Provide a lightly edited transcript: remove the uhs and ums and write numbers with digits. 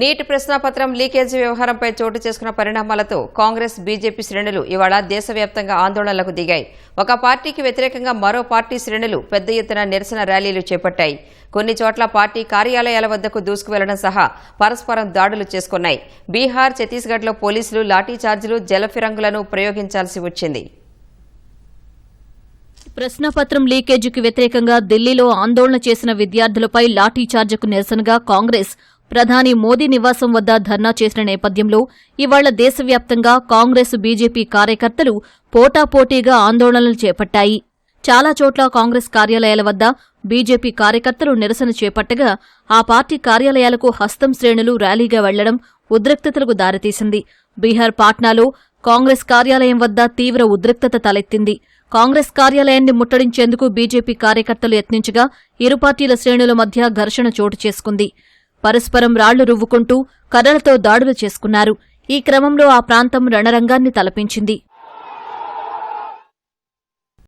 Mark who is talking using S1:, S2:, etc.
S1: Neat ప్రశ్నాపత్రం leakage వ్యవహారంపై చోటు చేసుకున్న పరిణామాలతో కాంగ్రెస్ బీజేపీ శ్రేణులు ఇవాళ దేశవ్యాప్తంగా ఆందోళనలకు దిగాయి. ఒక పార్టీకి వ్యతిరేకంగా మరో పార్టీ శ్రేణులు పెద్ద ఎత్తున నిరసన ర్యాలీలు చేపట్టాయి. కొన్ని చోట్ల పార్టీ కార్యాలయాల వద్దకు దూసుకువెళ్లడం సహా పరస్పరం దాడులు చేసుకున్నాయి. బీహార్, ఛత్తీస్గఢ్లో పోలీసులు లాఠీచార్జీలు, జలఫిరంగులను ప్రయోగించాల్సి వచ్చింది.
S2: ప్రశ్నాపత్రం లీకేజీకి వ్యతిరేకంగా ఢిల్లీలో ఆందోళన చేసిన విద్యార్థులపై లాఠీచార్జికు నిరసనగా కాంగ్రెస్ ప్రధాని మోదీ నివాసం వద్ద ధర్నా చేసిన నేపథ్యంలో ఇవాళ దేశవ్యాప్తంగా కాంగ్రెస్ బీజేపీ కార్యకర్తలు పోటాపోటీగా ఆందోళనలు చేపట్టాయి. చాలా చోట్ల కాంగ్రెస్ కార్యాలయాల వద్ద బీజేపీ కార్యకర్తలు నిరసన చేపట్టగా ఆ పార్టీ కార్యాలయాలకు హస్తం శ్రేణులు ర్యాలీగా వెళ్లడం ఉద్రిక్తతలకు దారితీసింది. బీహార్ పాట్నాలో కాంగ్రెస్ కార్యాలయం వద్ద తీవ్ర ఉద్రిక్తత తలెత్తింది. కాంగ్రెస్ కార్యాలయాన్ని ముట్టడించేందుకు బీజేపీ కార్యకర్తలు యత్నించగా ఇరు పార్టీల శ్రేణుల మధ్య ఘర్షణ చోటు చేసుకుంది. పరస్పరం రాళ్లు రువ్వుకుంటూ కర్రలతో దాడులు చేసుకున్నారు. ఈ క్రమంలో ఆ ప్రాంతం రణరంగాన్ని తలపించింది.